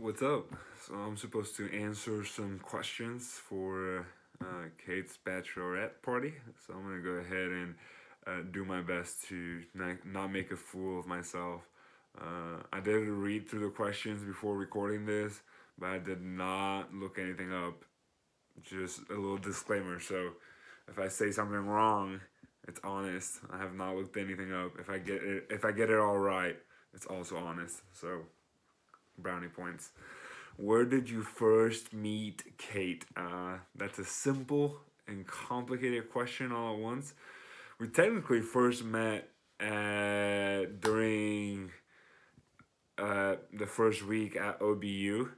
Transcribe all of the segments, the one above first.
What's up? So I'm supposed to answer some questions for Cait's Bachelorette party. So I'm gonna go ahead and do my best to not make a fool of myself. I did read through the questions before recording this, but I did not look anything up. Just a little disclaimer. So if I say something wrong, it's honest. I have not looked anything up. If I get it all right, it's also honest. So brownie points. Where did you first meet Cait? That's a simple and complicated question all at once. We technically first met during the first week at OBU.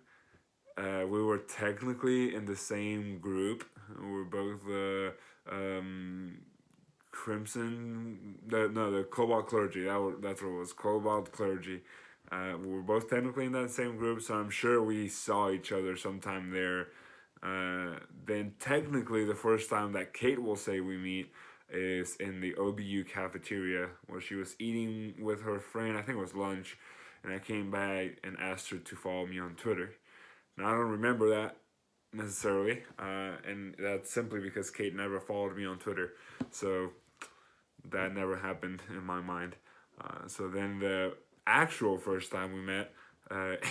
We were technically in the same group. We were both Crimson, the Cobalt Clergy. That's what it was, Cobalt Clergy. We were both technically in that same group, so I'm sure we saw each other sometime there. Then technically the first time that Cait will say we meet is in the OBU cafeteria where she was eating with her friend. I think it was lunch, and I came back and asked her to follow me on Twitter. Now I don't remember that necessarily, and that's simply because Cait never followed me on Twitter, so that never happened in my mind. So then the actual first time we met,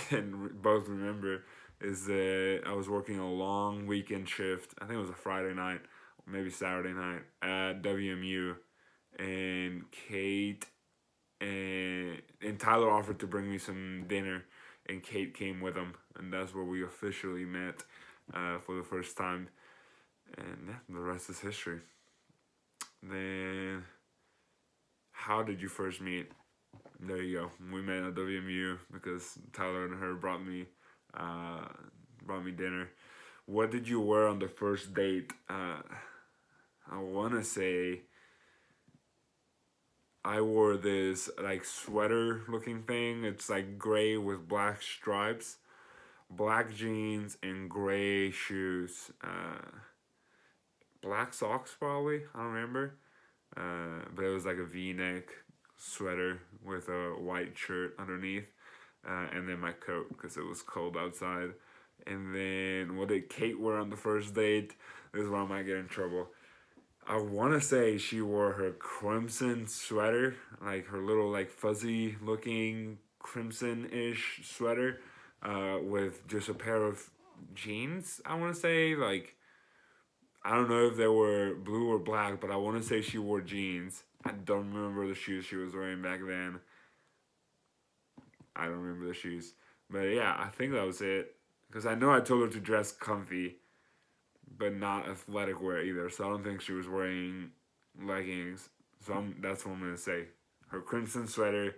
and both remember, is that I was working a long weekend shift. I think it was a Friday night, or maybe Saturday night at WMU, and Cait and Tyler offered to bring me some dinner, and Cait came with him, and that's where we officially met for the first time. And yeah, the rest is history. Then, how did you first meet? There you go. We met at WMU because Tyler and her brought me dinner. What did you wear on the first date? I wanna say I wore this like sweater looking thing. It's like gray with black stripes, black jeans, and gray shoes. Black socks probably. I don't remember. But it was like a V-neck sweater with a white shirt underneath, and then my coat because it was cold outside. And then what did Cait wear on the first date? This is where I might get in trouble. I want to say she wore her crimson sweater, like her little like fuzzy looking crimson-ish sweater, with just a pair of jeans. I want to say like I don't know if they were blue or black, but I want to say she wore jeans. I don't remember the shoes she was wearing back then. I don't remember the shoes. But yeah, I think that was it. Because I know I told her to dress comfy, but not athletic wear either. So I don't think she was wearing leggings. So that's what I'm going to say. Her crimson sweater,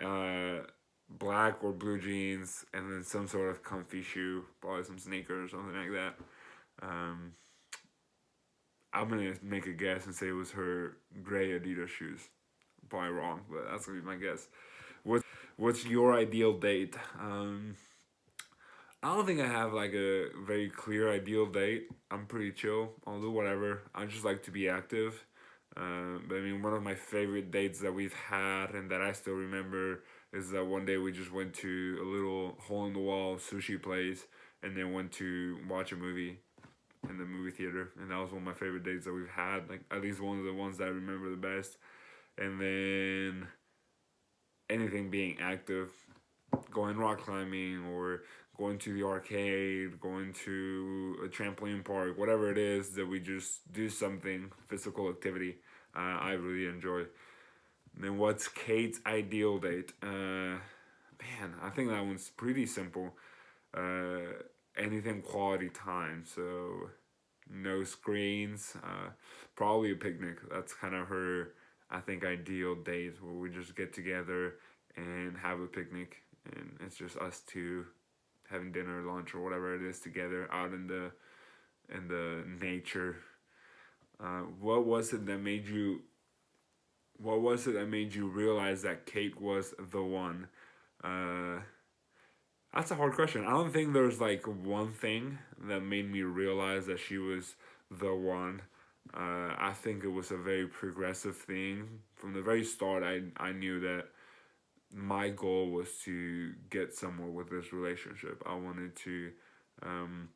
uh, black or blue jeans, and then some sort of comfy shoe. Probably some sneakers or something like that. Um, I'm gonna make a guess and say it was her gray Adidas shoes. Probably wrong, but that's gonna be my guess. What's your ideal date? I don't think I have like a very clear ideal date. I'm pretty chill. I'll do whatever. I just like to be active. But I mean, one of my favorite dates that we've had and that I still remember is that one day we just went to a little hole in the wall sushi place and then went to watch a movie in the movie theater, and that was one of my favorite dates that we've had. Like at least one of the ones that I remember the best. And then anything being active, going rock climbing or going to the arcade, going to a trampoline park, whatever it is that we just do something physical activity. I really enjoy. And then what's Cait's ideal date? Man, I think that one's pretty simple. Anything quality time. So no screens. Probably a picnic. That's kind of her, I think, ideal date where we just get together and have a picnic, and it's just us two having dinner, lunch, or whatever it is together out in the nature. What was it that made you? What was it that made you realize that Cait was the one? Uh, that's a hard question. I don't think there's like one thing that made me realize that she was the one. I think it was a very progressive thing. From the very start, I knew that my goal was to get somewhere with this relationship. I wanted to um,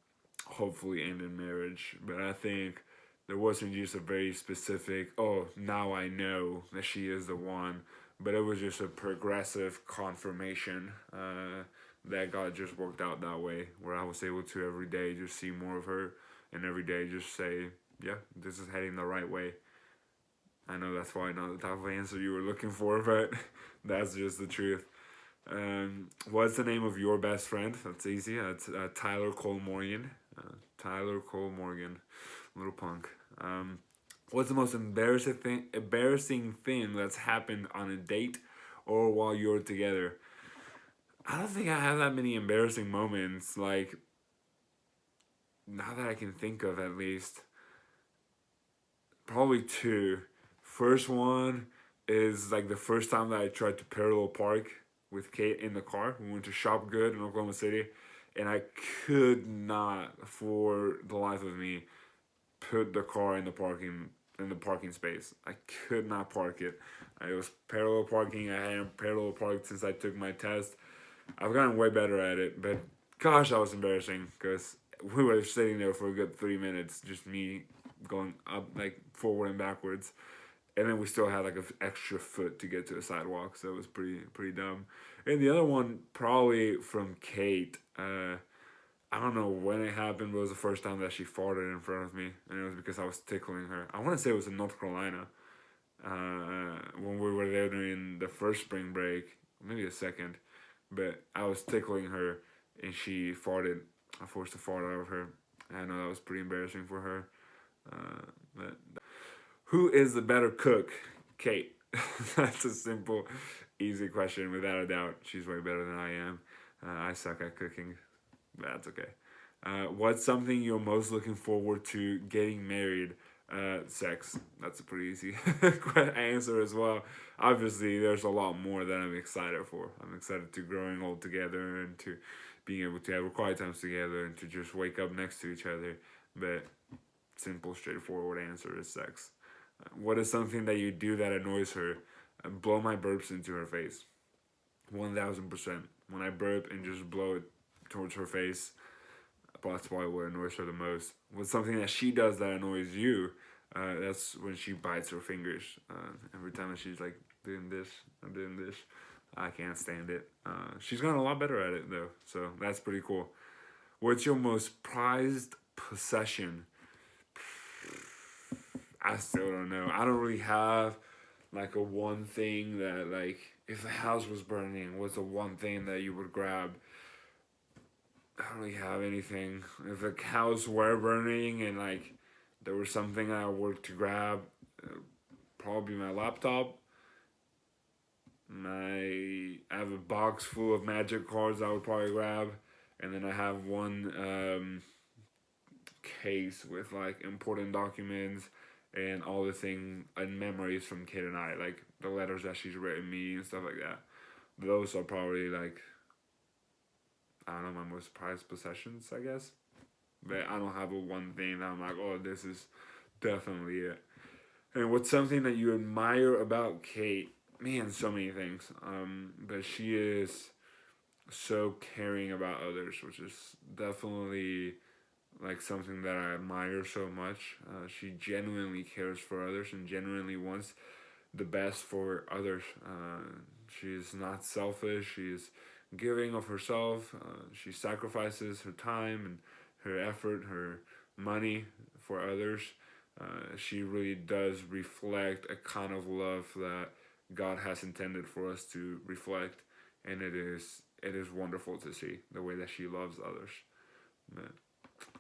hopefully end in marriage, but I think there wasn't just a very specific, oh, now I know that she is the one, but it was just a progressive confirmation that God just worked out that way, where I was able to every day just see more of her, and every day just say, yeah, this is heading the right way. I know that's probably not the type of answer you were looking for, but that's just the truth. What's the name of your best friend? That's easy. That's Tyler Cole Morgan. Tyler Cole Morgan, little punk. What's the most embarrassing thing that's happened on a date or while you're together? I don't think I have that many embarrassing moments. Like, not that I can think of, at least. Probably two. First one is like the first time that I tried to parallel park with Kate in the car. We went to Shop Good in Oklahoma City, and I could not, for the life of me, put the car in the parking space. I could not park it. I was parallel parking. I hadn't parallel parked since I took my test. I've gotten way better at it, but gosh, that was embarrassing because we were sitting there for a good 3 minutes, just me going up like forward and backwards, and then we still had like an extra foot to get to the sidewalk, so it was pretty dumb. And the other one probably from Kate. I don't know when it happened, but it was the first time that she farted in front of me, and it was because I was tickling her. I want to say it was in North Carolina when we were there during the first spring break, maybe the second, but I was tickling her and she farted. I forced a fart out of her. I know that was pretty embarrassing for her. But who is the better cook? Kate. That's a simple, easy question without a doubt. She's way better than I am. I suck at cooking. That's okay. What's something you're most looking forward to getting married? Sex. That's a pretty easy answer as well. Obviously, there's a lot more that I'm excited for. I'm excited to growing old together and to being able to have quiet times together and to just wake up next to each other. But simple, straightforward answer is sex. What is something that you do that annoys her? Blow my burps into her face. 1000%. When I burp and just blow it towards her face, that's probably what annoys her the most. What's something that she does that annoys you? That's when she bites her fingers. Every time that she's like doing this, I'm doing this. I can't stand it. She's gotten a lot better at it though, so that's pretty cool. What's your most prized possession? I still don't know. I don't really have like a one thing that, like, if the house was burning, what's the one thing that you would grab? I don't really have anything. If the house were burning and like there was something I were to grab, probably my laptop. I have a box full of magic cards I would probably grab, and then I have one case with like important documents and all the thing and memories from Kate and I, like the letters that she's written me and stuff like that. Those are probably like, I don't know, my most prized possessions, I guess. But I don't have a one thing that I'm like, oh, this is definitely it. And what's something that you admire about Kate? Man, so many things. But she is so caring about others, which is definitely like something that I admire so much. She genuinely cares for others and genuinely wants the best for others. She's not selfish. She's giving of herself. She sacrifices her time and her effort, her money for others. She really does reflect a kind of love that God has intended for us to reflect, and it is wonderful to see the way that she loves others. But,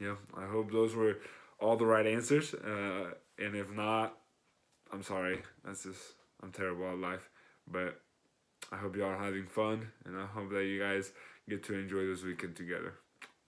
yeah, I hope those were all the right answers. And if not, I'm sorry. I'm terrible at life. But I hope y'all are having fun, and I hope that you guys get to enjoy this weekend together.